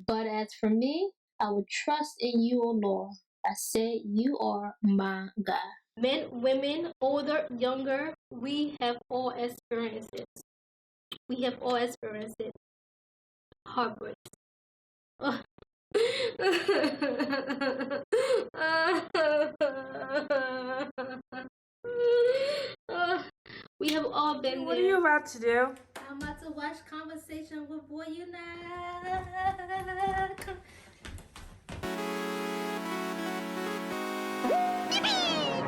But as for me, I will trust in you, O Lord. I say you are my God. Men, women, older, younger, we have all experienced it. We have all experienced it. Heartbreaks. Ugh. We have all been What there. are you about to do? I'm about to watch Conversation with Boy Unite.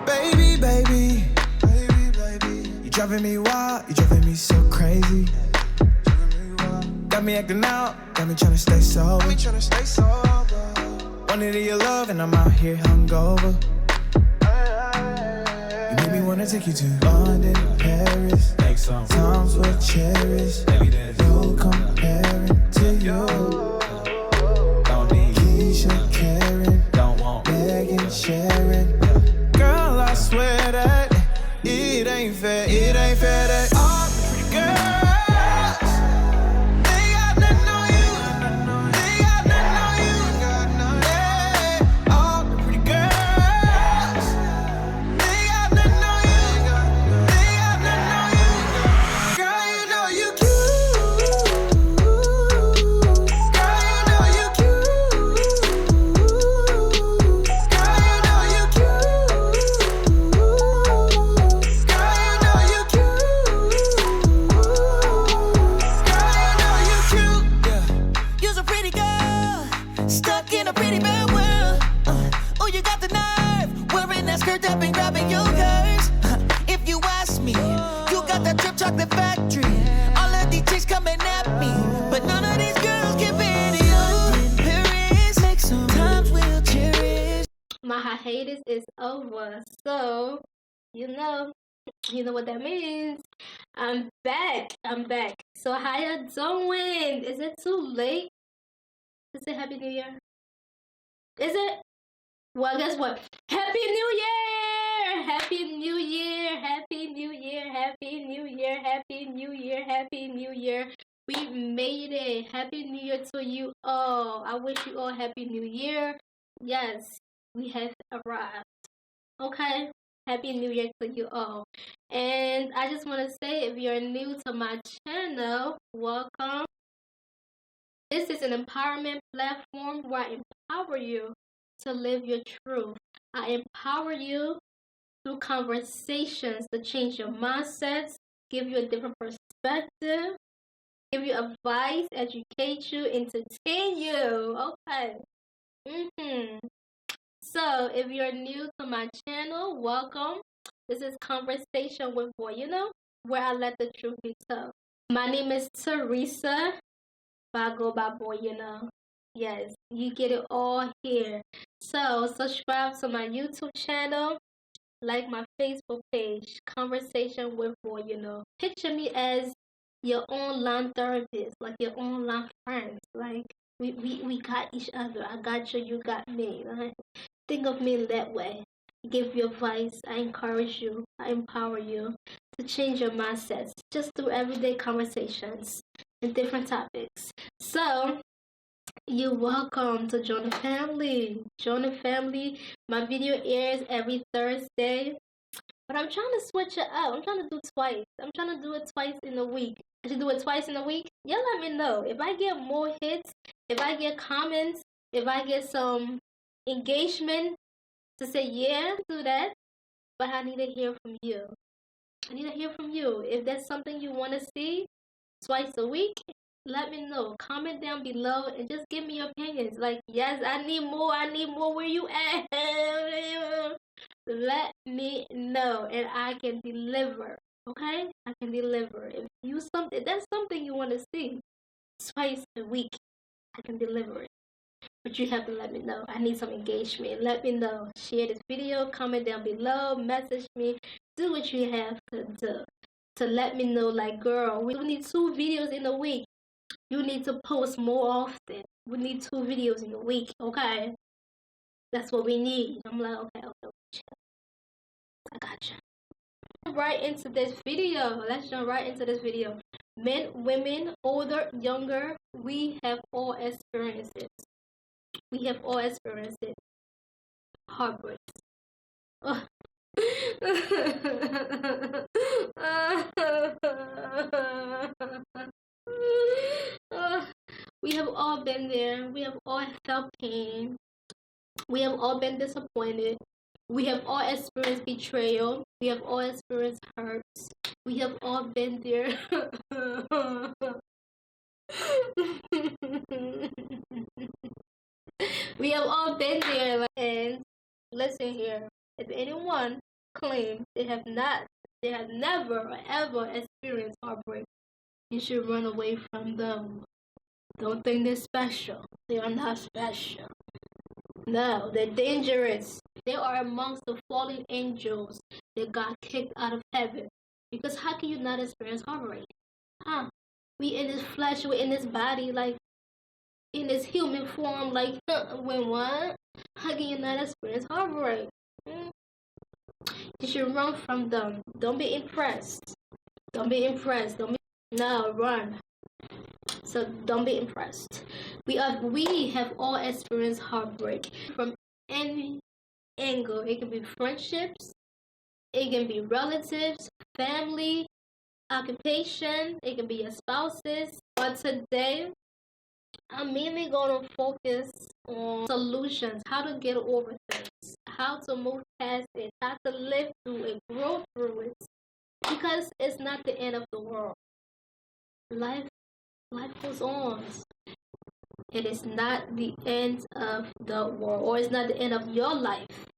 Baby, baby, you driving me wild, you driving me so crazy. Got me acting out, got me tryna stay sober. Wanted your love and I'm out here hungover. You made me wanna take you to London, Paris. Times were cherished. No comparing to you. Keisha, Karen, Megan, Sharon. Girl, I swear that it ain't fair that all the pretty girls, they got nothing on you. They got nothing on you. Yeah, all the pretty girls, they got nothing on you. They got nothing on you. Girl, you know you cute. Girl, you know you cute. Girl, you know you cute. Girl, you know you cute. Girl, you know you cute. Yeah. You're a pretty girl, stuck in a pretty bad world. Oh, you got the nerve, wearing that skirt up and grabbing your curves. If you ask me, you got that Trip Chocolate Factory. All of these chicks coming at me, but none of these girls give it to you. Paris, like sometimes we'll cherish. My hiatus is over, so you know what that means. I'm back. So how you doing? Is it too late to say Happy New Year? Is it? Well, guess what? Happy New Year! Happy New Year! Happy New Year! Happy New Year! Happy New Year! Happy New Year! We made it. Happy New Year to you all. I wish you all Happy New Year. Yes, we have arrived. Okay? Happy New Year to you all. And I just want to say, if you're new to my channel, welcome. This is an empowerment platform where I empower you to live your truth. I empower you through conversations to change your mindsets, give you a different perspective, give you advice, educate you, entertain you. Okay. So, if you're new to my channel, welcome. This is Conversation with Boy, where I let the truth be told. My name is Teresa, but I go by Boy, Yes, you get it all here. So, subscribe to my YouTube channel, like my Facebook page, Conversation with Boy, Picture me as your online therapist, like your online friends. Like, we got each other. I got you, you got me. Right? Think of me that way. Give you advice. I encourage you. I empower you to change your mindsets just through everyday conversations and different topics. So, you're welcome to join the family. Join the family. My video airs every Thursday. But I'm trying to switch it up. I'm trying to do twice. I'm trying to do it twice in a week. I should do it twice in a week. Y'all let me know. If I get more hits, if I get comments, if I get some engagement to say, yeah, do that. But I need to hear from you. I need to hear from you. If there's something you want to see twice a week, let me know. Comment down below and just give me your opinions. Like, yes, I need more. Where you at? Let me know and I can deliver. Okay? I can deliver. If that's something you want to see twice a week, I can deliver it. But you have to let me know. I need some engagement. Let me know. Share this video, comment down below, message me. Do what you have to do to let me know, like, girl, we need 2 videos in a week. You need to post more often. We need 2 videos in a week, okay? That's what we need. I'm like, okay. I got you. Right into this video. Let's jump right into this video. Men, women, older, younger, we have all experienced it. We have all experienced it. Heartbreaks. Oh. We have all been there. We have all felt pain. We have all been disappointed. We have all experienced betrayal. We have all experienced hurts. We have all been there. We have all been there. And listen here, if anyone claims they have never or ever experienced heartbreak, you should run away from them. Don't think they're special. They are not special. No, they're dangerous. They are amongst the fallen angels that got kicked out of heaven. Because how can you not experience heartbreak? We in this flesh, we're in this body, like in this human form, like when what? How can you not experience heartbreak? You should run from them. Don't be impressed. Don't be impressed. No, run. So don't be impressed. We have all experienced heartbreak from any angle. It can be friendships, it can be relatives, family, occupation, it can be your spouses. But today, I'm mainly going to focus on solutions, how to get over things, how to move past it, how to live through it, grow through it. Because it's not the end of the world. Life goes on. It is not the end of the world, or it's not the end of your life,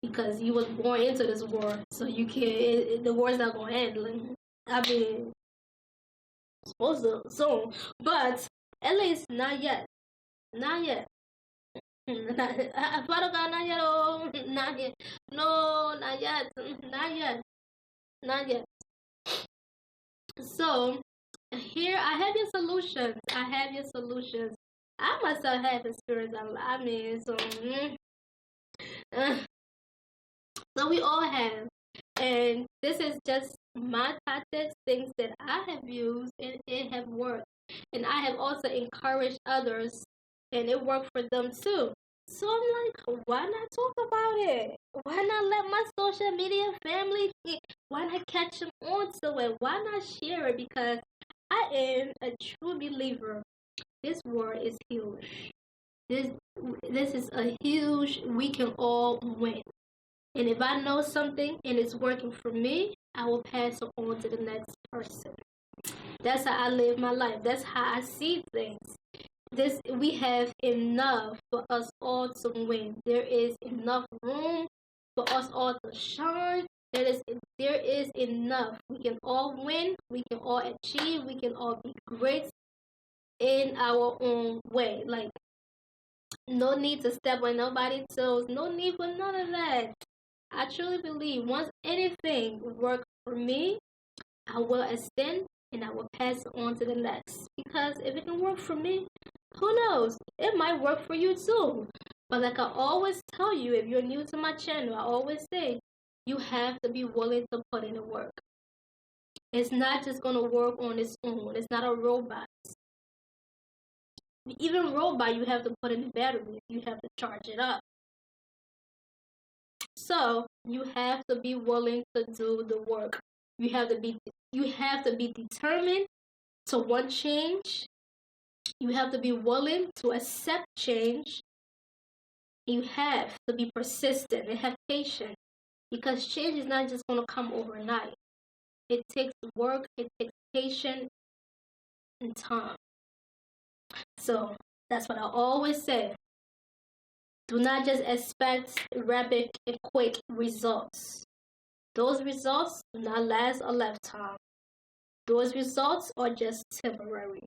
because you was born into this world, so you can't. The world's not gonna end. I mean, supposed to soon, but at least not yet. Not yet. Father God, not yet. Oh, not yet. No, not yet. Not yet. Not yet. So. Here, I have your solutions. I myself have experience. I mean, so we all have. And this is just my tactics, things that I have used, and it have worked. And I have also encouraged others, and it worked for them too. So I'm like, why not talk about it? Why not let my social media family, why not catch them on to it? Why not share it? Because I am a true believer. This world is huge. This is a huge, we can all win. And if I know something and it's working for me, I will pass it on to the next person. That's how I live my life. That's how I see things. We have enough for us all to win. There is enough room for us all to shine. There is enough. We can all win. We can all achieve. We can all be great in our own way. Like, no need to step on nobody's toes. No need for none of that. I truly believe once anything works for me, I will extend and I will pass it on to the next. Because if it can work for me, who knows? It might work for you too. But like I always tell you, if you're new to my channel, I always say, you have to be willing to put in the work. It's not just going to work on its own. It's not a robot. Even robot, you have to put in the battery. You have to charge it up. So you have to be willing to do the work. You have to be determined to want change. You have to be willing to accept change. You have to be persistent and have patience. Because change is not just going to come overnight. It takes work, it takes patience and time. So that's what I always say. Do not just expect rapid and quick results. Those results do not last a lifetime. Those results are just temporary.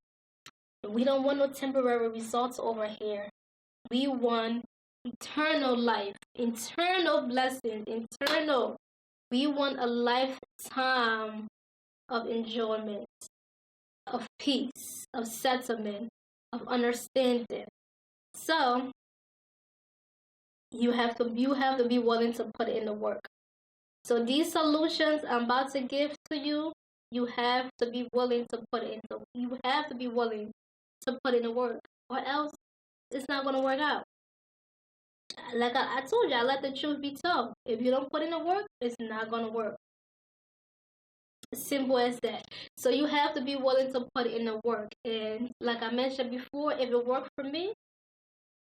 And we don't want no temporary results over here. We want eternal life, eternal blessings, eternal. We want a lifetime of enjoyment, of peace, of settlement, of understanding. So you have to be willing to put in the work. So these solutions I'm about to give to you, You have to be willing to put it into. You have to be willing to put in the work, or else it's not gonna work out. Like I told you, I let the truth be told. If you don't put in the work, it's not gonna work. Simple as that. So you have to be willing to put in the work. And like I mentioned before, if it worked for me,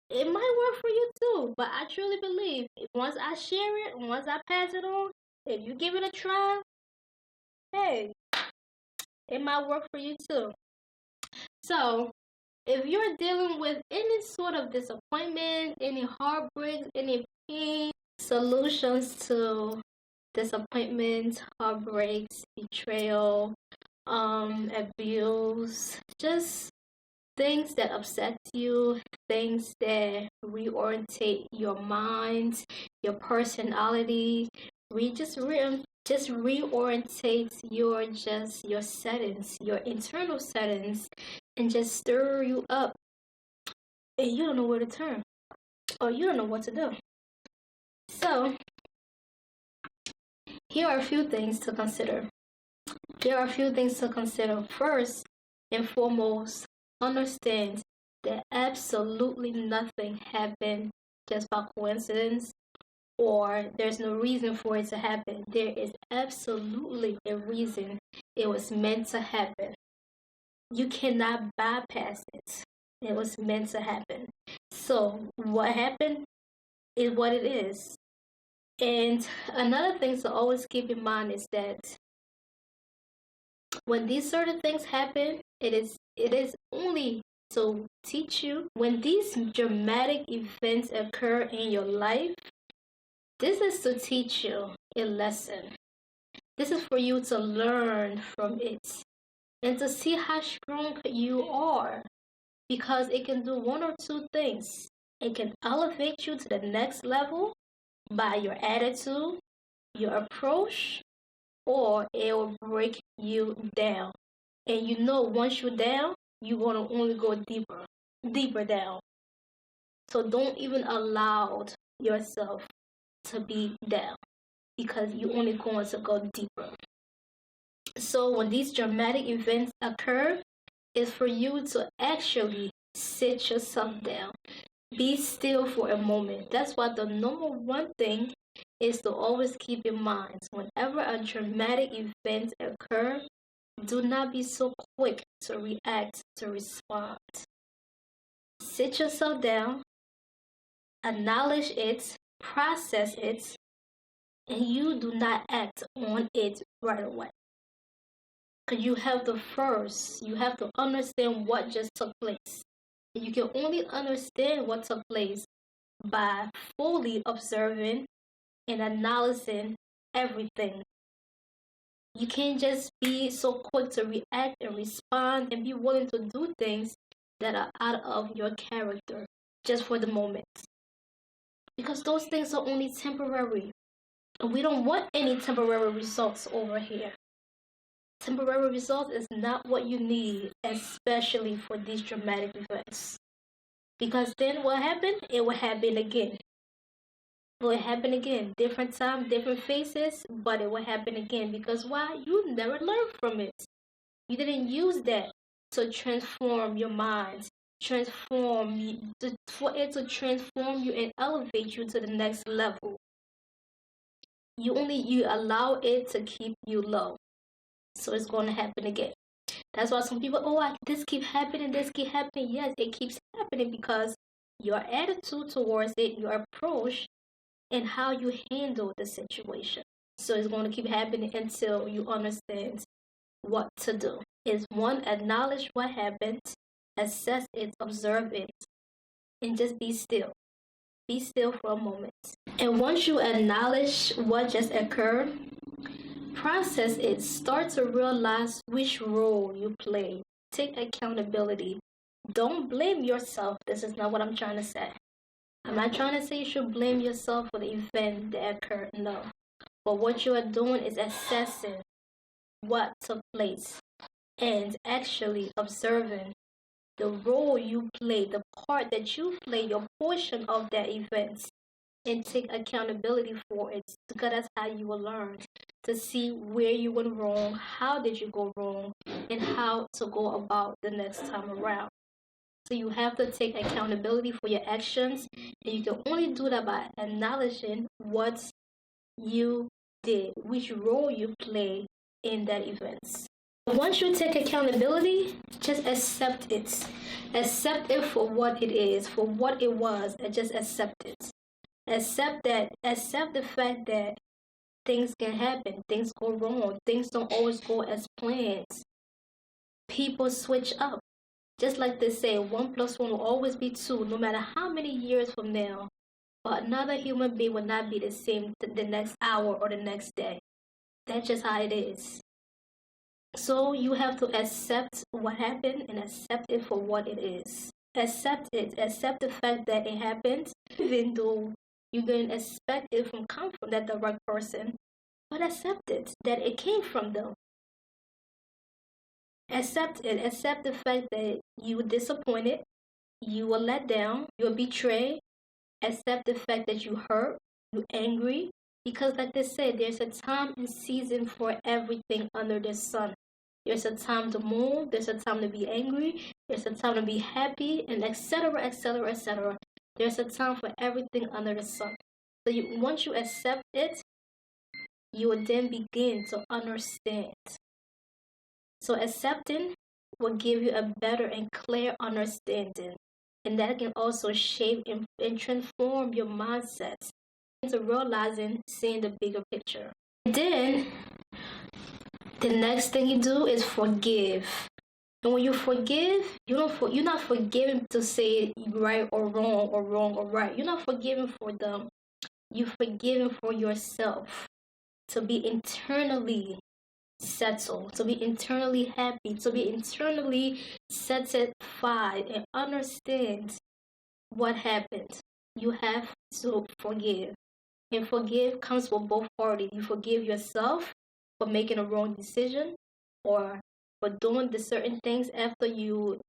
it might work for you too. But I truly believe once I share it, once I pass it on, if you give it a try, hey, it might work for you too. So if you're dealing with any sort of disappointment, any heartbreak, any pain, solutions to disappointment, heartbreaks, betrayal, abuse, just things that upset you, things that reorientate your mind, your personality, just reorientate your settings, your internal settings, and just stir you up, and you don't know where to turn, or you don't know what to do. So here are a few things to consider. First and foremost, understand that absolutely nothing happened just by coincidence, or there's no reason for it to happen. There is absolutely a reason it was meant to happen. You cannot bypass it. It was meant to happen. So what happened is what it is. And another thing to always keep in mind is that when these sort of things happen, it is only to teach you. When these dramatic events occur in your life, this is to teach you a lesson. This is for you to learn from it and to see how strong you are, because it can do one or two things. It can elevate you to the next level by your attitude, your approach, or it will break you down. And you know, once you're down, you want to only go deeper down. So don't even allow yourself to be down, because you're only going to go deeper. So when these dramatic events occur, it's for you to actually sit yourself down. Be still for a moment. That's why the number one thing is to always keep in mind, whenever a dramatic event occurs, do not be so quick to react, to respond. Sit yourself down, acknowledge it, process it, and you do not act on it right away. Because you have to understand what just took place. You can only understand what took place by fully observing and analyzing everything. You can't just be so quick to react and respond and be willing to do things that are out of your character just for the moment. Because those things are only temporary. And we don't want any temporary results over here. Temporary results is not what you need, especially for these dramatic events. Because then what happened? It will happen again. It will happen again. Different time, different faces, but it will happen again. Because why? You never learned from it. You didn't use that to transform your mind, for it to transform you and elevate you to the next level. You allow it to keep you low. So it's going to happen again. That's why some people, this keep happening, this keep happening. Yes, it keeps happening because your attitude towards it, your approach, and how you handle the situation. So it's going to keep happening until you understand what to do. Is one, acknowledge what happened, assess it, observe it, and just be still. Be still for a moment. And once you acknowledge what just occurred, process it. Start to realize which role you play. Take accountability. Don't blame yourself. This is not what I'm trying to say. I'm not trying to say you should blame yourself for the event that occurred. No. But what you are doing is assessing what took place and actually observing the role you play, the part that you play, your portion of that event, and take accountability for it, because that's how you will learn. to see where you went wrong, how did you go wrong, and how to go about the next time around. So you have to take accountability for your actions, and you can only do that by acknowledging what you did, which role you play in that event. Once you take accountability, just accept it. Accept it for what it is, for what it was, and just accept it. Accept the fact that things can happen, things go wrong, things don't always go as planned. People switch up. Just like they say, 1 + 1 will always be 2, no matter how many years from now. But another human being will not be the same the next hour or the next day. That's just how it is. So you have to accept what happened and accept it for what it is. Accept it. Accept the fact that it happened, even though you didn't expect it from come from that direct person. But accept it, that it came from them. Accept it. Accept the fact that you were disappointed, you were let down, you were betrayed. Accept the fact that you hurt, you're angry. Because like they said, there's a time and season for everything under the sun. There's a time to mourn, there's a time to be angry, there's a time to be happy, and etc., etc., etc. There's a time for everything under the sun. So once you accept it, you will then begin to understand. So accepting will give you a better and clear understanding. And that can also shape and transform your mindset into realizing, seeing the bigger picture. And then, the next thing you do is forgive. And when you forgive, you're not forgiving to say right or wrong or wrong or right. You're not forgiving for them. You're forgiving for yourself. To be internally settled, to be internally happy, to be internally satisfied and understand what happened. You have to forgive. And forgive comes from both parties. You forgive yourself for making a wrong decision or for doing the certain things after you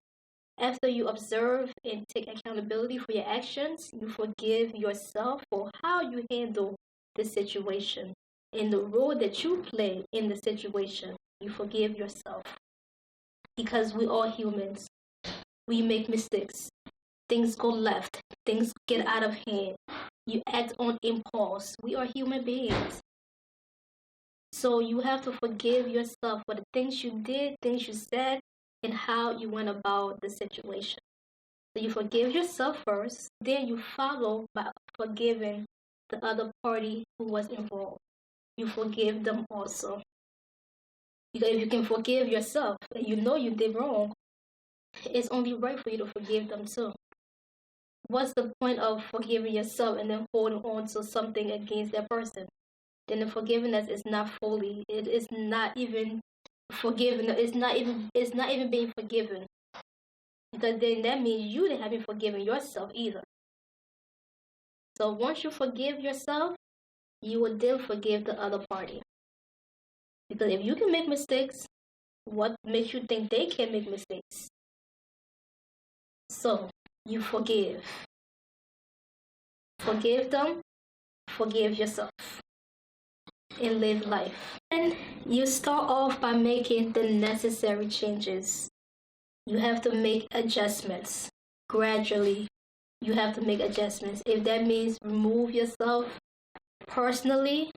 observe and take accountability for your actions. You forgive yourself for how you handle the situation and the role that you play in the situation. You forgive yourself. Because we are humans. We make mistakes. Things go left. Things get out of hand. You act on impulse. We are human beings. So you have to forgive yourself for the things you did, things you said, and how you went about the situation. So you forgive yourself first, then you follow by forgiving the other party who was involved. You forgive them also. Because if you can forgive yourself, and you know you did wrong, it's only right for you to forgive them too. What's the point of forgiving yourself and then holding on to something against that person? Then the forgiveness is not fully. It is not even forgiven. It's not even being forgiven. Because then that means you haven't forgiven yourself either. So once you forgive yourself, you will then forgive the other party. Because if you can make mistakes, what makes you think they can make mistakes? So you forgive. Forgive them, forgive yourself, and live life. And you start off by making the necessary changes. You have to make adjustments gradually. You have to make adjustments. If that means remove yourself personally,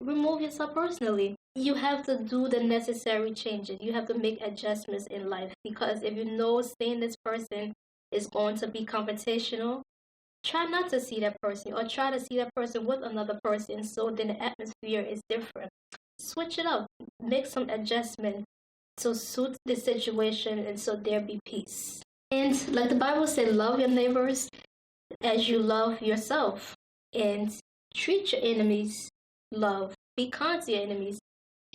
remove yourself personally. You have to do the necessary changes. You have to make adjustments in life. Because if you know seeing this person is going to be confrontational, try not to see that person or try to see that person with another person so then the atmosphere is different. Switch it up. Make some adjustment to suit the situation and so there be peace. And like the Bible said, love your neighbors as you love yourself. And treat your enemies love. Be kind to your enemies.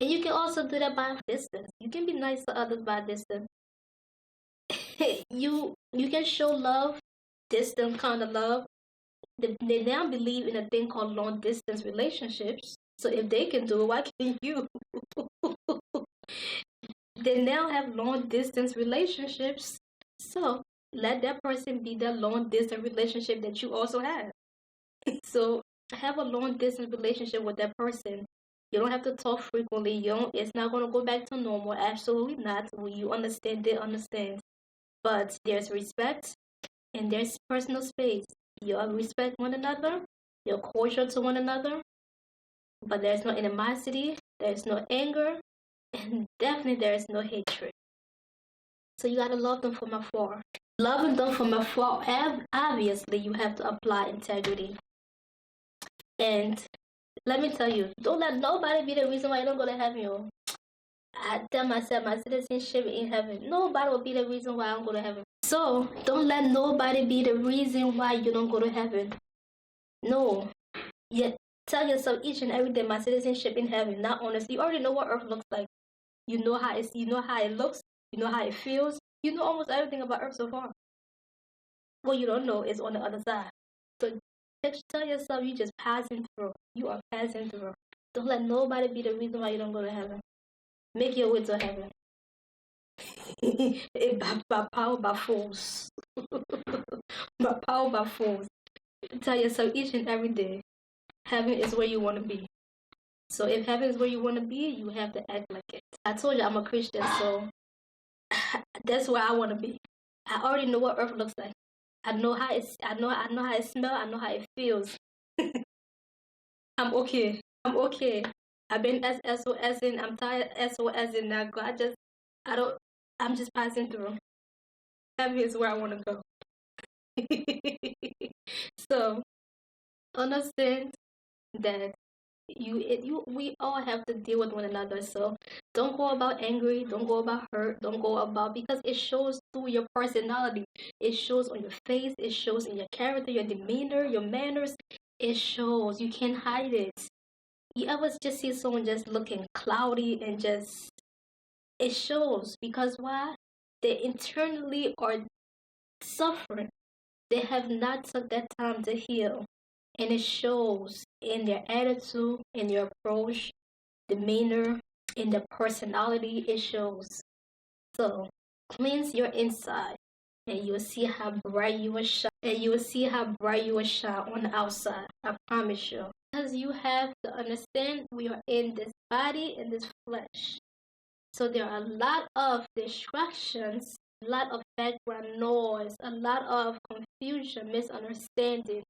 And you can also do that by distance. You can be nice to others by distance. You can show love, distant kind of love. They now believe in a thing called long distance relationships. So if they can do it, why can't you? They now have long distance relationships. So let that person be that long distance relationship that you also have. So have a long distance relationship with that person You don't have to talk frequently. It's not going to go back to normal. Absolutely not. When you understand, they understand. But there's respect and there's personal space. You respect one another. You're cordial to one another. But there's no animosity. There's no anger. And definitely there's no hatred. So you got to love them from afar. Loving them from afar, obviously, you have to apply integrity. And let me tell you, don't let nobody be the reason why you don't go to heaven. I tell myself my citizenship in heaven. Nobody will be the reason why I don't go to heaven. So don't let nobody be the reason why you don't go to heaven. No. Yet tell yourself each and every day my citizenship in heaven, not honestly. You already know what earth looks like. You know how it looks, you know how it feels, you know almost everything about earth so far. What you don't know is on the other side. So tell yourself you just passing through. You are passing through. Don't let nobody be the reason why you don't go to heaven. Make your way to heaven. By power, by force. By power, by force. Tell yourself each and every day, heaven is where you want to be. So if heaven is where you want to be, you have to act like it. I told you I'm a Christian, so that's where I want to be. I already know what earth looks like. I know how it smells. I know how it feels. I'm okay. I've been SOS in. I'm tired SOS in now. I'm just passing through. Heaven is where I want to go. So understand that we all have to deal with one another. So don't go about angry, don't go about hurt, don't go about, because it shows through your personality. It shows on your face, it shows in your character, your demeanor, your manners. It shows. You can't hide it. You ever just see someone just looking cloudy and just, it shows. Because why? They internally are suffering. They have not took that time to heal. And it shows in their attitude, in their approach, demeanor, in their personality. It shows. So cleanse your inside, and you will see how bright you will shine. And you will see how bright you will shine on the outside. I promise you. Because you have to understand, we are in this body, in this flesh. So there are a lot of distractions, a lot of background noise, a lot of confusion, misunderstanding.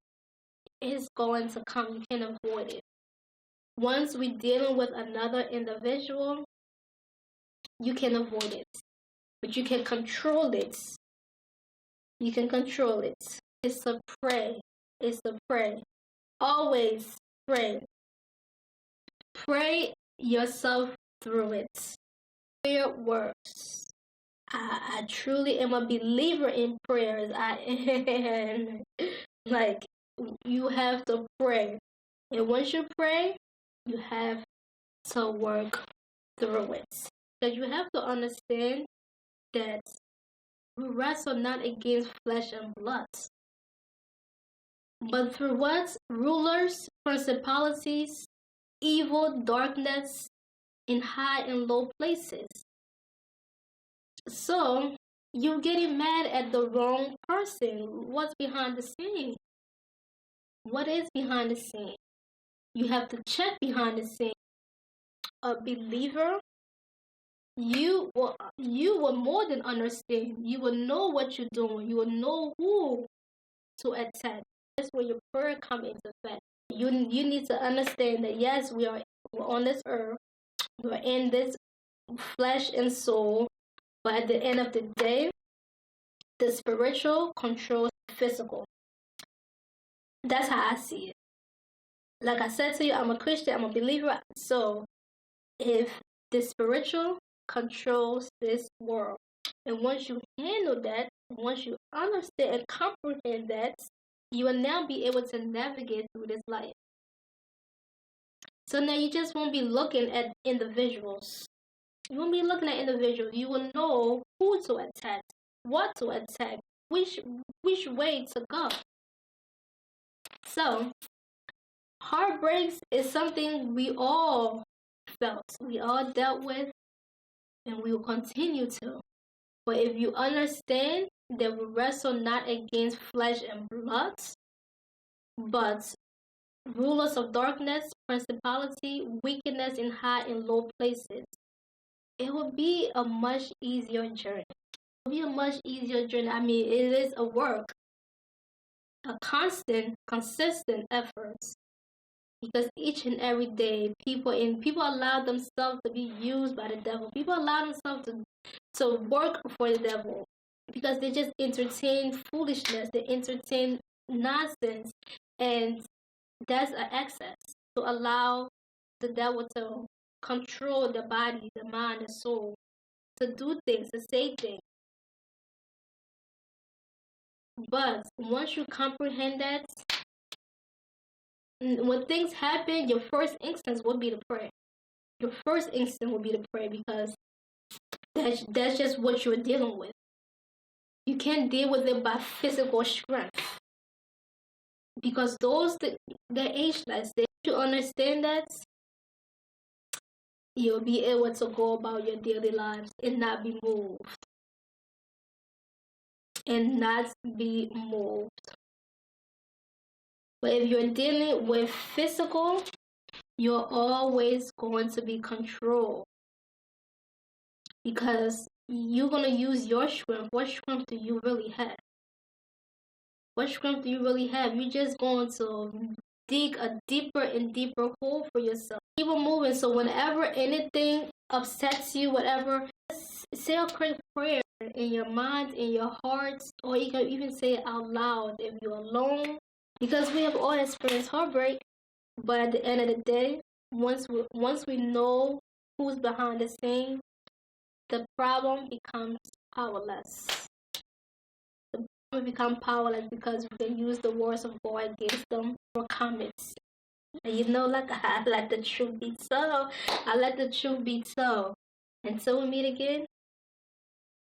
Is going to come. You can't avoid it. Once we're dealing with another individual, you can avoid it. But you can control it. You can control it. It's to pray. It's to pray. Always pray. Pray yourself through it. Prayer works. I truly am a believer in prayers. I am. Like, you have to pray. And once you pray, you have to work through it. Because you have to understand that we wrestle not against flesh and blood, but through what? Rulers, principalities, evil, darkness, in high and low places. So, you're getting mad at the wrong person. What's behind the scene? What is behind the scene? You have to check behind the scene. A believer, you will more than understand. You will know what you're doing. You will know who to attack. That's where your prayer comes into effect. You need to understand that yes, we're on this earth. We're in this flesh and soul. But at the end of the day, the spiritual controls the physical. That's how I see it. Like I said to you, I'm a Christian, I'm a believer. So if the spiritual controls this world, and once you handle that, once you understand and comprehend that, you will now be able to navigate through this life. So now you just won't be looking at individuals. You won't be looking at individuals. You will know who to attack, what to attack, which way to go. So, heartbreaks is something we all felt, we all dealt with, and we will continue to. But if you understand that we wrestle not against flesh and blood, but rulers of darkness, principality, wickedness in high and low places. It will be a much easier journey. It will be a much easier journey. I mean, it is a work, a consistent efforts. Because each and every day, people allow themselves to be used by the devil. People allow themselves to work for the devil because they just entertain foolishness. They entertain nonsense, and that's an excess to allow the devil to control the body, the mind, the soul, to do things, to say things. But once you comprehend that, when things happen, your first instinct will be to pray. Your first instinct will be to pray because that's just what you're dealing with. You can't deal with it by physical strength. Because they're ageless. If you understand that, you'll be able to go about your daily lives and not be moved. But if you're dealing with physical, you're always going to be controlled. Because you're going to use your strength. What strength do you really have? What strength do you really have? You're just going to dig a deeper and deeper hole for yourself. Keep on moving. So whenever anything upsets you, whatever, say a quick prayer in your mind, in your heart, or you can even say it out loud if you're alone. Because we have all experienced heartbreak. But at the end of the day, once we know who's behind the scene, the problem becomes powerless. The problem becomes powerless because we can use the words of God against them for comments. And like I let the truth be so. I let the truth be so. Until we meet again,